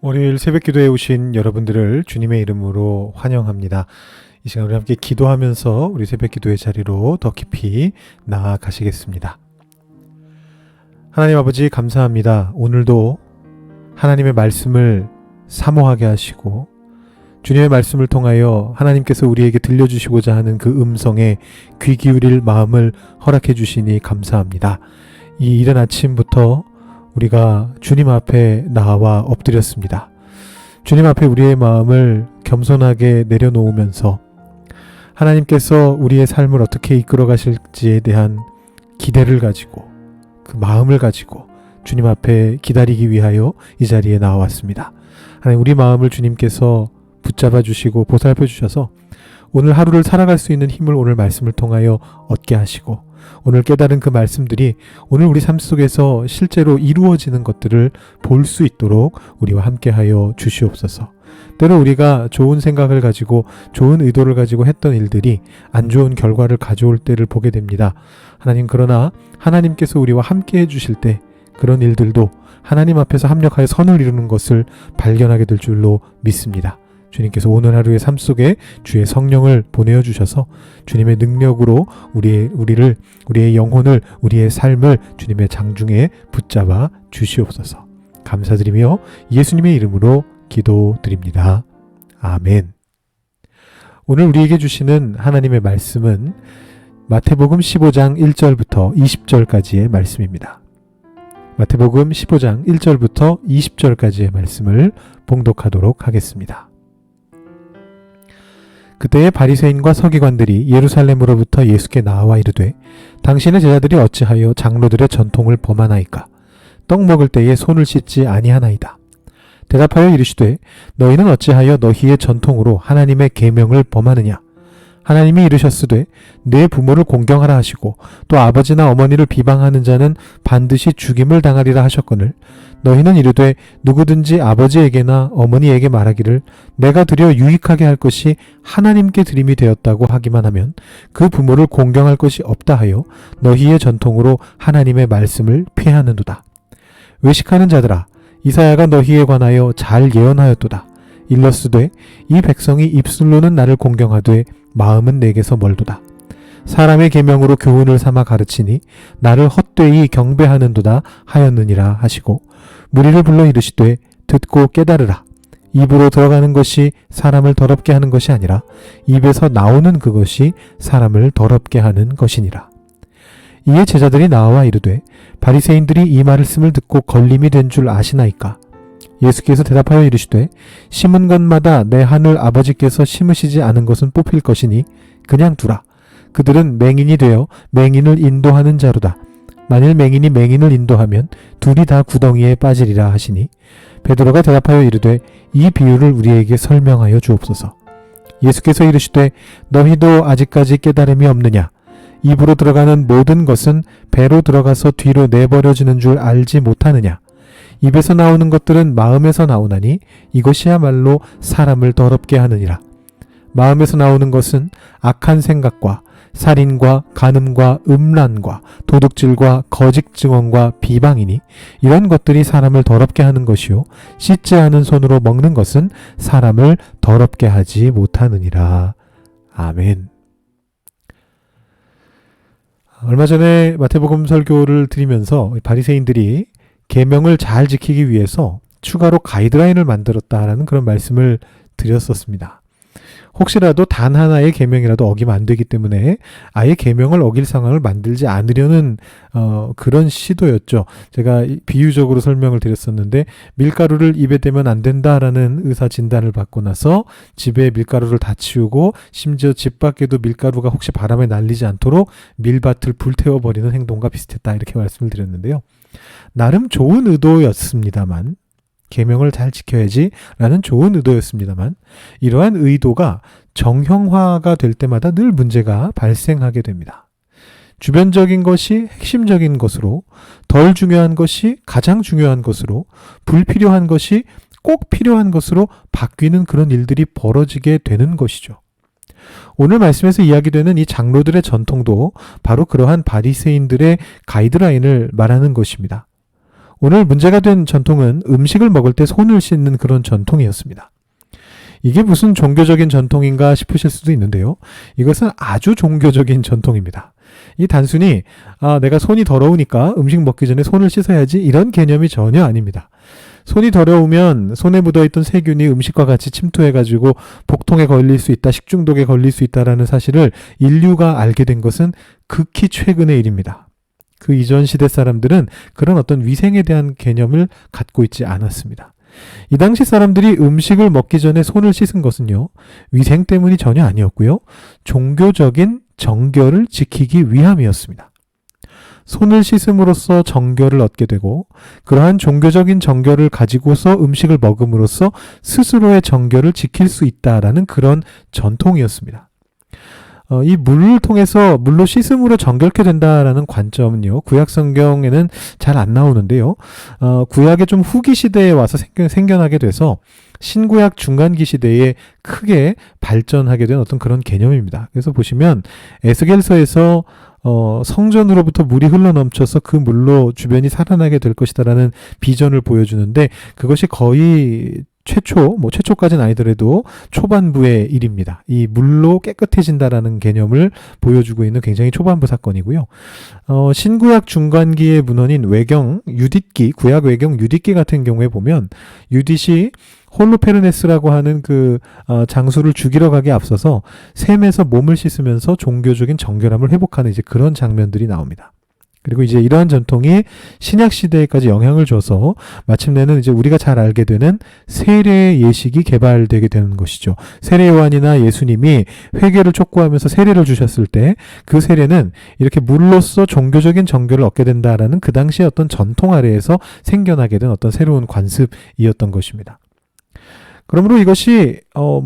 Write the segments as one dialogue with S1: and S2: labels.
S1: 월요일 새벽 기도에 오신 여러분들을 주님의 이름으로 환영합니다. 이 시간 우리 함께 기도하면서 우리 새벽 기도의 자리로 더 깊이 나아가시겠습니다. 하나님 아버지 감사합니다. 오늘도 하나님의 말씀을 사모하게 하시고 주님의 말씀을 통하여 하나님께서 우리에게 들려주시고자 하는 그 음성에 귀 기울일 마음을 허락해 주시니 감사합니다. 이 이른 아침부터 우리가 주님 앞에 나와 엎드렸습니다. 주님 앞에 우리의 마음을 겸손하게 내려놓으면서 하나님께서 우리의 삶을 어떻게 이끌어 가실지에 대한 기대를 가지고 그 마음을 가지고 주님 앞에 기다리기 위하여 이 자리에 나왔습니다. 하나님, 우리 마음을 주님께서 붙잡아 주시고 보살펴 주셔서 오늘 하루를 살아갈 수 있는 힘을 오늘 말씀을 통하여 얻게 하시고 오늘 깨달은 그 말씀들이 오늘 우리 삶 속에서 실제로 이루어지는 것들을 볼 수 있도록 우리와 함께하여 주시옵소서. 때로 우리가 좋은 생각을 가지고 좋은 의도를 가지고 했던 일들이 안 좋은 결과를 가져올 때를 보게 됩니다. 하나님, 그러나 하나님께서 우리와 함께해 주실 때 그런 일들도 하나님 앞에서 합력하여 선을 이루는 것을 발견하게 될 줄로 믿습니다. 주님께서 오늘 하루의 삶 속에 주의 성령을 보내어 주셔서 주님의 능력으로 우리의 영혼을, 우리의 삶을 주님의 장중에 붙잡아 주시옵소서. 감사드리며 예수님의 이름으로 기도드립니다. 아멘. 오늘 우리에게 주시는 하나님의 말씀은 마태복음 15장 1절부터 20절까지의 말씀입니다. 마태복음 15장 1절부터 20절까지의 말씀을 봉독하도록 하겠습니다. 그때의 바리새인과 서기관들이 예루살렘으로부터 예수께 나와 이르되 당신의 제자들이 어찌하여 장로들의 전통을 범하나이까? 떡 먹을 때에 손을 씻지 아니하나이다. 대답하여 이르시되 너희는 어찌하여 너희의 전통으로 하나님의 계명을 범하느냐? 하나님이 이르셨으되 내 부모를 공경하라 하시고 또 아버지나 어머니를 비방하는 자는 반드시 죽임을 당하리라 하셨거늘 너희는 이르되 누구든지 아버지에게나 어머니에게 말하기를 내가 드려 유익하게 할 것이 하나님께 드림이 되었다고 하기만 하면 그 부모를 공경할 것이 없다 하여 너희의 전통으로 하나님의 말씀을 피하는도다. 외식하는 자들아, 이사야가 너희에 관하여 잘 예언하였도다. 일러스되 이 백성이 입술로는 나를 공경하되 마음은 내게서 멀도다. 사람의 계명으로 교훈을 삼아 가르치니 나를 헛되이 경배하는도다 하였느니라 하시고 무리를 불러 이르시되 듣고 깨달으라. 입으로 들어가는 것이 사람을 더럽게 하는 것이 아니라 입에서 나오는 그것이 사람을 더럽게 하는 것이니라. 이에 제자들이 나와 이르되 바리새인들이 이 말씀을 듣고 걸림이 된 줄 아시나이까? 예수께서 대답하여 이르시되 심은 것마다 내 하늘 아버지께서 심으시지 않은 것은 뽑힐 것이니 그냥 두라. 그들은 맹인이 되어 맹인을 인도하는 자로다. 만일 맹인이 맹인을 인도하면 둘이 다 구덩이에 빠지리라 하시니 베드로가 대답하여 이르되 이 비유를 우리에게 설명하여 주옵소서. 예수께서 이르시되 너희도 아직까지 깨달음이 없느냐? 입으로 들어가는 모든 것은 배로 들어가서 뒤로 내버려지는 줄 알지 못하느냐? 입에서 나오는 것들은 마음에서 나오나니 이것이야말로 사람을 더럽게 하느니라. 마음에서 나오는 것은 악한 생각과 살인과 간음과 음란과 도둑질과 거짓 증언과 비방이니 이런 것들이 사람을 더럽게 하는 것이요 씻지 않은 손으로 먹는 것은 사람을 더럽게 하지 못하느니라. 아멘. 얼마 전에 마태복음 설교를 드리면서 바리새인들이 계명을 잘 지키기 위해서 추가로 가이드라인을 만들었다라는 그런 말씀을 드렸었습니다. 혹시라도 단 하나의 계명이라도 어기면 안 되기 때문에 아예 계명을 어길 상황을 만들지 않으려는 그런 시도였죠. 제가 비유적으로 설명을 드렸었는데 밀가루를 입에 대면 안 된다라는 의사 진단을 받고 나서 집에 밀가루를 다 치우고 심지어 집 밖에도 밀가루가 혹시 바람에 날리지 않도록 밀밭을 불태워버리는 행동과 비슷했다, 이렇게 말씀을 드렸는데요. 나름 좋은 의도였습니다만, 계명을 잘 지켜야지 라는 좋은 의도였습니다만 이러한 의도가 정형화가 될 때마다 늘 문제가 발생하게 됩니다. 주변적인 것이 핵심적인 것으로, 덜 중요한 것이 가장 중요한 것으로, 불필요한 것이 꼭 필요한 것으로 바뀌는 그런 일들이 벌어지게 되는 것이죠. 오늘 말씀에서 이야기되는 이 장로들의 전통도 바로 그러한 바리새인들의 가이드라인을 말하는 것입니다. 오늘 문제가 된 전통은 음식을 먹을 때 손을 씻는 그런 전통이었습니다. 이게 무슨 종교적인 전통인가 싶으실 수도 있는데요. 이것은 아주 종교적인 전통입니다. 이 단순히 내가 손이 더러우니까 음식 먹기 전에 손을 씻어야지 이런 개념이 전혀 아닙니다. 손이 더러우면 손에 묻어있던 세균이 음식과 같이 침투해가지고 복통에 걸릴 수 있다, 식중독에 걸릴 수 있다라는 사실을 인류가 알게 된 것은 극히 최근의 일입니다. 그 이전 시대 사람들은 그런 어떤 위생에 대한 개념을 갖고 있지 않았습니다. 이 당시 사람들이 음식을 먹기 전에 손을 씻은 것은요, 위생 때문이 전혀 아니었고요, 종교적인 정결을 지키기 위함이었습니다. 손을 씻음으로써 정결을 얻게 되고 그러한 종교적인 정결을 가지고서 음식을 먹음으로써 스스로의 정결을 지킬 수 있다라는 그런 전통이었습니다. 이 물을 통해서 물로 씻음으로 정결케 된다라는 관점은요, 구약 성경에는 잘 안 나오는데요. 구약의 좀 후기 시대에 와서 생겨나게 돼서 신구약 중간기 시대에 크게 발전하게 된 어떤 그런 개념입니다. 그래서 보시면 에스겔서에서 성전으로부터 물이 흘러넘쳐서 그 물로 주변이 살아나게 될 것이다라는 비전을 보여주는데 그것이 거의 최초까지는 아니더라도 초반부의 일입니다. 이 물로 깨끗해진다라는 개념을 보여주고 있는 굉장히 초반부 사건이고요. 신구약 중간기의 문헌인 외경, 유딧기, 구약 외경 유딧기 같은 경우에 보면 유딧이 홀로페르네스라고 하는 그 장수를 죽이러 가기에 앞서서 샘에서 몸을 씻으면서 종교적인 정결함을 회복하는 이제 그런 장면들이 나옵니다. 그리고 이제 이러한 전통이 신약 시대에까지 영향을 줘서 마침내는 이제 우리가 잘 알게 되는 세례 예식이 개발되게 되는 것이죠. 세례 요한이나 예수님이 회개를 촉구하면서 세례를 주셨을 때 그 세례는 이렇게 물로써 종교적인 정결을 얻게 된다라는 그 당시의 어떤 전통 아래에서 생겨나게 된 어떤 새로운 관습이었던 것입니다. 그러므로 이것이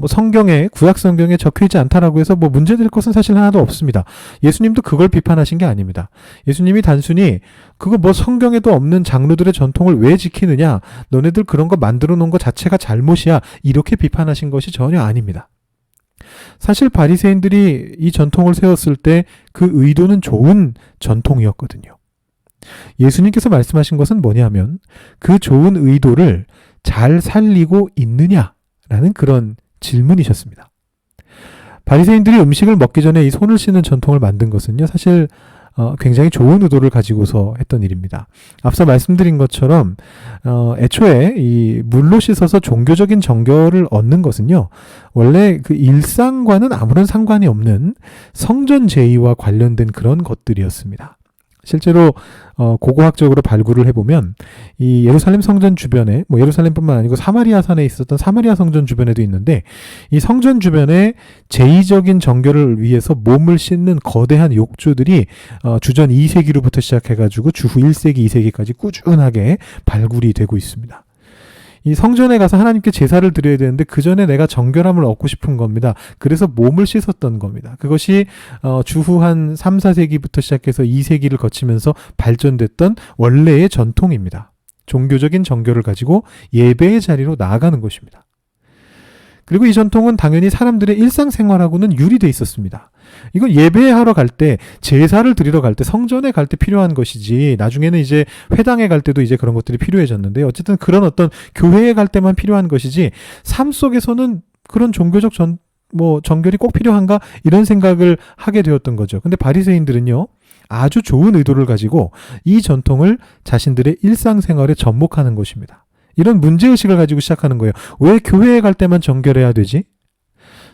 S1: 성경에, 구약 성경에 적혀있지 않다라고 해서 문제될 것은 사실 하나도 없습니다. 예수님도 그걸 비판하신 게 아닙니다. 예수님이 단순히 그거 성경에도 없는 장로들의 전통을 왜 지키느냐, 너네들 그런 거 만들어 놓은 거 자체가 잘못이야, 이렇게 비판하신 것이 전혀 아닙니다. 사실 바리새인들이 이 전통을 세웠을 때 그 의도는 좋은 전통이었거든요. 예수님께서 말씀하신 것은 뭐냐면 그 좋은 의도를 잘 살리고 있느냐라는 그런 질문이셨습니다. 바리새인들이 음식을 먹기 전에 이 손을 씻는 전통을 만든 것은요, 사실 굉장히 좋은 의도를 가지고서 했던 일입니다. 앞서 말씀드린 것처럼 애초에 이 물로 씻어서 종교적인 정결을 얻는 것은요, 원래 그 일상과는 아무런 상관이 없는 성전 제의와 관련된 그런 것들이었습니다. 실제로 고고학적으로 발굴을 해보면 이 예루살렘 성전 주변에, 예루살렘뿐만 아니고 사마리아 산에 있었던 사마리아 성전 주변에도 있는데, 이 성전 주변에 제의적인 정결을 위해서 몸을 씻는 거대한 욕조들이 주전 2세기로부터 시작해가지고 주후 1세기, 2세기까지 꾸준하게 발굴이 되고 있습니다. 이 성전에 가서 하나님께 제사를 드려야 되는데 그 전에 내가 정결함을 얻고 싶은 겁니다. 그래서 몸을 씻었던 겁니다. 그것이 주후 한 3, 4세기부터 시작해서 2세기를 거치면서 발전됐던 원래의 전통입니다. 종교적인 정결을 가지고 예배의 자리로 나아가는 것입니다. 그리고 이 전통은 당연히 사람들의 일상생활하고는 유리돼 있었습니다. 이건 예배하러 갈 때, 제사를 드리러 갈 때, 성전에 갈 때 필요한 것이지, 나중에는 이제 회당에 갈 때도 이제 그런 것들이 필요해졌는데, 어쨌든 그런 어떤 교회에 갈 때만 필요한 것이지, 삶 속에서는 그런 종교적 정결이 꼭 필요한가? 이런 생각을 하게 되었던 거죠. 근데 바리새인들은요, 아주 좋은 의도를 가지고 이 전통을 자신들의 일상생활에 접목하는 것입니다. 이런 문제의식을 가지고 시작하는 거예요. 왜 교회에 갈 때만 정결해야 되지?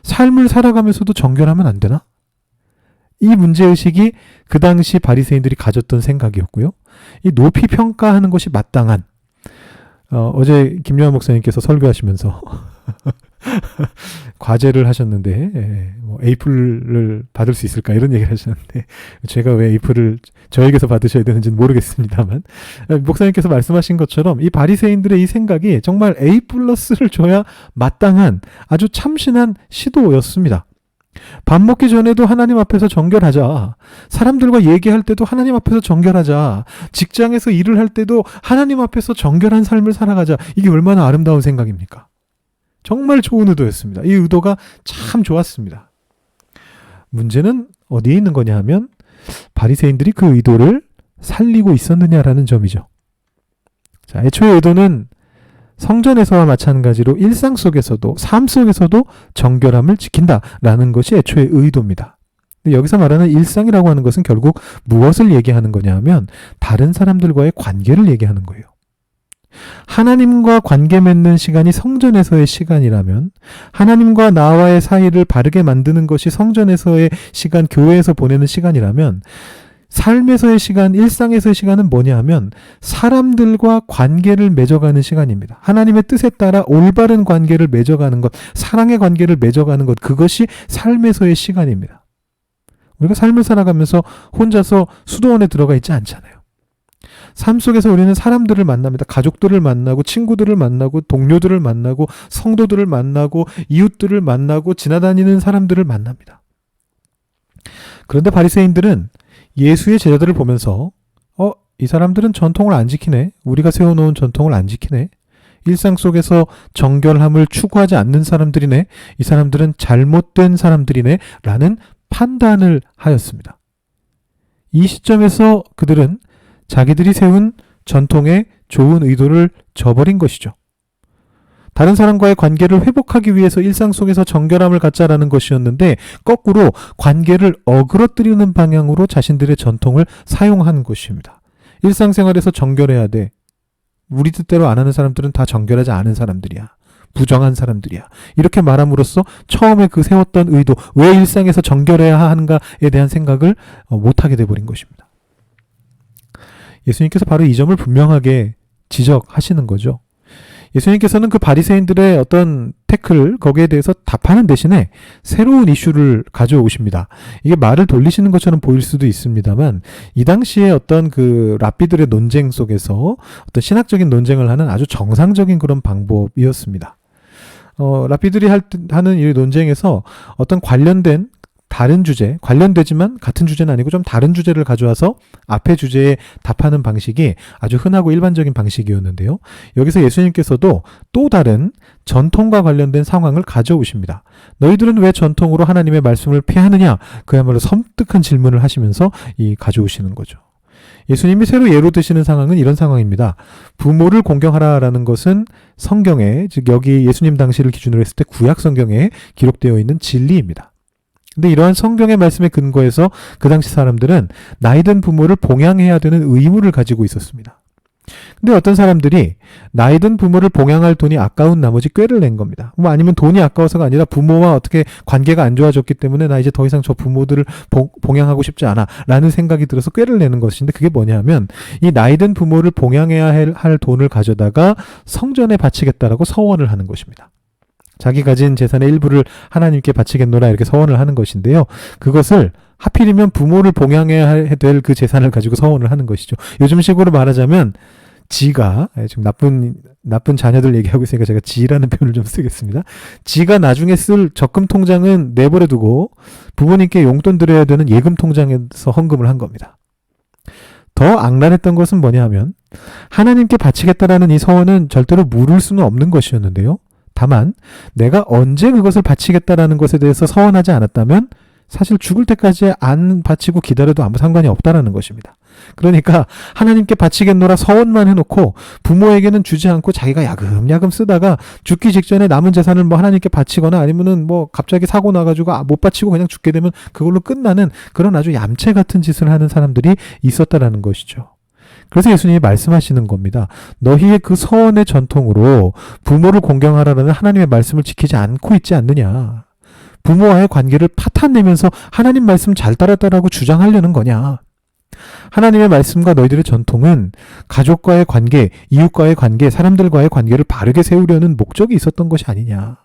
S1: 삶을 살아가면서도 정결하면 안 되나? 이 문제의식이 그 당시 바리새인들이 가졌던 생각이었고요. 이 높이 평가하는 것이 마땅한, 어제 김요한 목사님께서 설교하시면서 과제를 하셨는데 에이플을 받을 수 있을까 이런 얘기를 하셨는데, 제가 왜 에이플을 저에게서 받으셔야 되는지는 모르겠습니다만, 목사님께서 말씀하신 것처럼 이 바리새인들의 이 생각이 정말 A+를 줘야 마땅한 아주 참신한 시도였습니다. 밥 먹기 전에도 하나님 앞에서 정결하자. 사람들과 얘기할 때도 하나님 앞에서 정결하자. 직장에서 일을 할 때도 하나님 앞에서 정결한 삶을 살아가자. 이게 얼마나 아름다운 생각입니까? 정말 좋은 의도였습니다. 이 의도가 참 좋았습니다. 문제는 어디에 있는 거냐 하면 바리새인들이 그 의도를 살리고 있었느냐라는 점이죠. 자, 애초의 의도는 성전에서와 마찬가지로 일상 속에서도, 삶 속에서도 정결함을 지킨다라는 것이 애초의 의도입니다. 근데 여기서 말하는 일상이라고 하는 것은 결국 무엇을 얘기하는 거냐 하면 다른 사람들과의 관계를 얘기하는 거예요. 하나님과 관계 맺는 시간이 성전에서의 시간이라면, 하나님과 나와의 사이를 바르게 만드는 것이 성전에서의 시간, 교회에서 보내는 시간이라면, 삶에서의 시간, 일상에서의 시간은 뭐냐 하면 사람들과 관계를 맺어가는 시간입니다. 하나님의 뜻에 따라 올바른 관계를 맺어가는 것, 사랑의 관계를 맺어가는 것, 그것이 삶에서의 시간입니다. 우리가 삶을 살아가면서 혼자서 수도원에 들어가 있지 않잖아요. 삶 속에서 우리는 사람들을 만납니다. 가족들을 만나고, 친구들을 만나고, 동료들을 만나고, 성도들을 만나고, 이웃들을 만나고, 지나다니는 사람들을 만납니다. 그런데 바리새인들은 예수의 제자들을 보면서 이 사람들은 전통을 안 지키네. 우리가 세워놓은 전통을 안 지키네. 일상 속에서 정결함을 추구하지 않는 사람들이네. 이 사람들은 잘못된 사람들이네. 라는 판단을 하였습니다. 이 시점에서 그들은 자기들이 세운 전통의 좋은 의도를 저버린 것이죠. 다른 사람과의 관계를 회복하기 위해서 일상 속에서 정결함을 갖자라는 것이었는데 거꾸로 관계를 어그러뜨리는 방향으로 자신들의 전통을 사용한 것입니다. 일상생활에서 정결해야 돼. 우리 뜻대로 안 하는 사람들은 다 정결하지 않은 사람들이야. 부정한 사람들이야. 이렇게 말함으로써 처음에 그 세웠던 의도, 왜 일상에서 정결해야 하는가에 대한 생각을 못하게 돼버린 것입니다. 예수님께서 바로 이 점을 분명하게 지적하시는 거죠. 예수님께서는 그 바리새인들의 어떤 태클, 거기에 대해서 답하는 대신에 새로운 이슈를 가져오십니다. 이게 말을 돌리시는 것처럼 보일 수도 있습니다만 이 당시에 어떤 그 랍비들의 논쟁 속에서 어떤 신학적인 논쟁을 하는 아주 정상적인 그런 방법이었습니다. 랍비들이 하는 이 논쟁에서 어떤 관련된 다른 주제, 관련되지만 같은 주제는 아니고 좀 다른 주제를 가져와서 앞의 주제에 답하는 방식이 아주 흔하고 일반적인 방식이었는데요. 여기서 예수님께서도 또 다른 전통과 관련된 상황을 가져오십니다. 너희들은 왜 전통으로 하나님의 말씀을 피하느냐? 그야말로 섬뜩한 질문을 하시면서 가져오시는 거죠. 예수님이 새로 예로 드시는 상황은 이런 상황입니다. 부모를 공경하라라는 것은 성경에, 즉 여기 예수님 당시를 기준으로 했을 때 구약 성경에 기록되어 있는 진리입니다. 근데 이러한 성경의 말씀에 근거해서 그 당시 사람들은 나이든 부모를 봉양해야 되는 의무를 가지고 있었습니다. 근데 어떤 사람들이 나이든 부모를 봉양할 돈이 아까운 나머지 꾀를 낸 겁니다. 뭐 아니면 돈이 아까워서가 아니라 부모와 어떻게 관계가 안 좋아졌기 때문에 나 이제 더 이상 저 부모들을 봉양하고 싶지 않아 라는 생각이 들어서 꾀를 내는 것인데, 그게 뭐냐면 이 나이든 부모를 봉양해야 할 돈을 가져다가 성전에 바치겠다라고 서원을 하는 것입니다. 자기 가진 재산의 일부를 하나님께 바치겠노라 이렇게 서원을 하는 것인데요. 그것을 하필이면 부모를 봉양해야 될 그 재산을 가지고 서원을 하는 것이죠. 요즘식으로 말하자면 지가, 지금 나쁜 자녀들 얘기하고 있으니까 제가 지라는 표현을 좀 쓰겠습니다. 지가 나중에 쓸 적금 통장은 내버려 두고 부모님께 용돈 드려야 되는 예금 통장에서 헌금을 한 겁니다. 더 악랄했던 것은 뭐냐 하면 하나님께 바치겠다라는 이 서원은 절대로 물을 수는 없는 것이었는데요. 다만 내가 언제 그것을 바치겠다라는 것에 대해서 서원하지 않았다면 사실 죽을 때까지 안 바치고 기다려도 아무 상관이 없다라는 것입니다. 그러니까 하나님께 바치겠노라 서원만 해놓고 부모에게는 주지 않고 자기가 야금야금 쓰다가 죽기 직전에 남은 재산을 뭐 하나님께 바치거나 아니면은 뭐 갑자기 사고 나가지고 못 바치고 그냥 죽게 되면 그걸로 끝나는 그런 아주 얌체 같은 짓을 하는 사람들이 있었다라는 것이죠. 그래서 예수님이 말씀하시는 겁니다. 너희의 그 서원의 전통으로 부모를 공경하라는 하나님의 말씀을 지키지 않고 있지 않느냐. 부모와의 관계를 파탄내면서 하나님 말씀 잘 따랐다라고 주장하려는 거냐. 하나님의 말씀과 너희들의 전통은 가족과의 관계, 이웃과의 관계, 사람들과의 관계를 바르게 세우려는 목적이 있었던 것이 아니냐.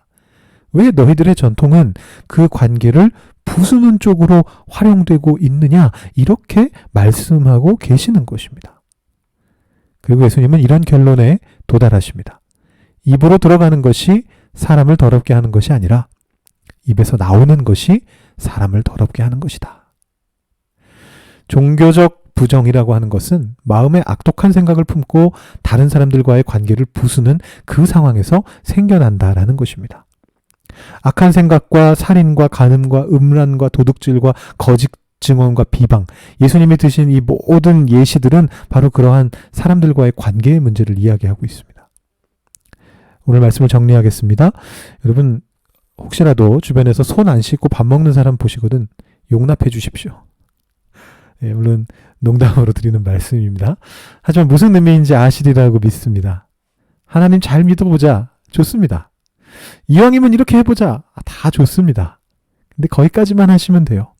S1: 왜 너희들의 전통은 그 관계를 부수는 쪽으로 활용되고 있느냐. 이렇게 말씀하고 계시는 것입니다. 그리고 예수님은 이런 결론에 도달하십니다. 입으로 들어가는 것이 사람을 더럽게 하는 것이 아니라 입에서 나오는 것이 사람을 더럽게 하는 것이다. 종교적 부정이라고 하는 것은 마음에 악독한 생각을 품고 다른 사람들과의 관계를 부수는 그 상황에서 생겨난다라는 것입니다. 악한 생각과 살인과 간음과 음란과 도둑질과 거짓 증언과 비방, 예수님이 드신 이 모든 예시들은 바로 그러한 사람들과의 관계의 문제를 이야기하고 있습니다. 오늘 말씀을 정리하겠습니다. 여러분 혹시라도 주변에서 손 안 씻고 밥 먹는 사람 보시거든 용납해 주십시오. 예, 물론 농담으로 드리는 말씀입니다. 하지만 무슨 의미인지 아시리라고 믿습니다. 하나님 잘 믿어보자. 좋습니다. 이왕이면 이렇게 해보자. 다 좋습니다. 근데 거기까지만 하시면 돼요.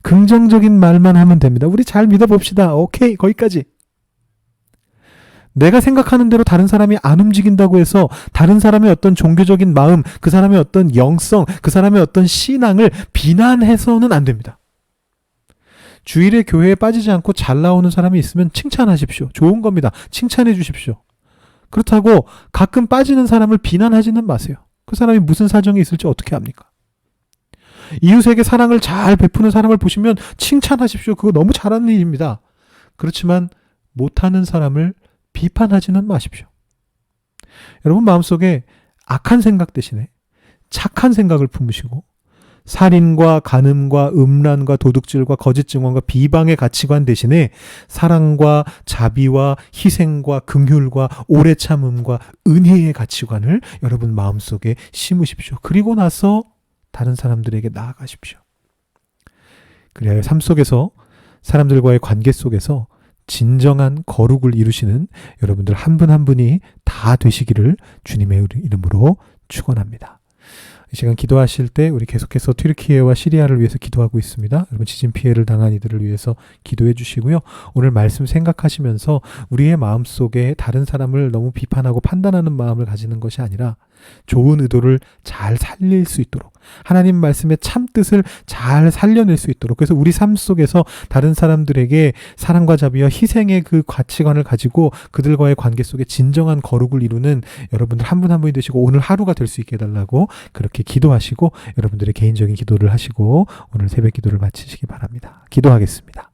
S1: 긍정적인 말만 하면 됩니다. 우리 잘 믿어봅시다. 오케이, 거기까지. 내가 생각하는 대로 다른 사람이 안 움직인다고 해서 다른 사람의 어떤 종교적인 마음, 그 사람의 어떤 영성, 그 사람의 어떤 신앙을 비난해서는 안 됩니다. 주일에 교회에 빠지지 않고 잘 나오는 사람이 있으면 칭찬하십시오. 좋은 겁니다. 칭찬해 주십시오. 그렇다고 가끔 빠지는 사람을 비난하지는 마세요. 그 사람이 무슨 사정이 있을지 어떻게 압니까? 이웃에게 사랑을 잘 베푸는 사람을 보시면 칭찬하십시오. 그거 너무 잘하는 일입니다. 그렇지만 못하는 사람을 비판하지는 마십시오. 여러분 마음속에 악한 생각 대신에 착한 생각을 품으시고 살인과 간음과 음란과 도둑질과 거짓 증언과 비방의 가치관 대신에 사랑과 자비와 희생과 긍휼과 오래 참음과 은혜의 가치관을 여러분 마음속에 심으십시오. 그리고 나서 다른 사람들에게 나아가십시오. 그래야 삶 속에서 사람들과의 관계 속에서 진정한 거룩을 이루시는 여러분들 한 분 한 분이 다 되시기를 주님의 이름으로 축원합니다. 이 시간 기도하실 때 우리 계속해서 튀르키예와 시리아를 위해서 기도하고 있습니다. 여러분 지진 피해를 당한 이들을 위해서 기도해 주시고요. 오늘 말씀 생각하시면서 우리의 마음속에 다른 사람을 너무 비판하고 판단하는 마음을 가지는 것이 아니라 좋은 의도를 잘 살릴 수 있도록 하나님 말씀의 참뜻을 잘 살려낼 수 있도록 그래서 우리 삶 속에서 다른 사람들에게 사랑과 자비와 희생의 그 가치관을 가지고 그들과의 관계 속에 진정한 거룩을 이루는 여러분들 한 분 한 분이 되시고 오늘 하루가 될 수 있게 해달라고 그렇게 기도하시고 여러분들의 개인적인 기도를 하시고 오늘 새벽 기도를 마치시기 바랍니다. 기도하겠습니다.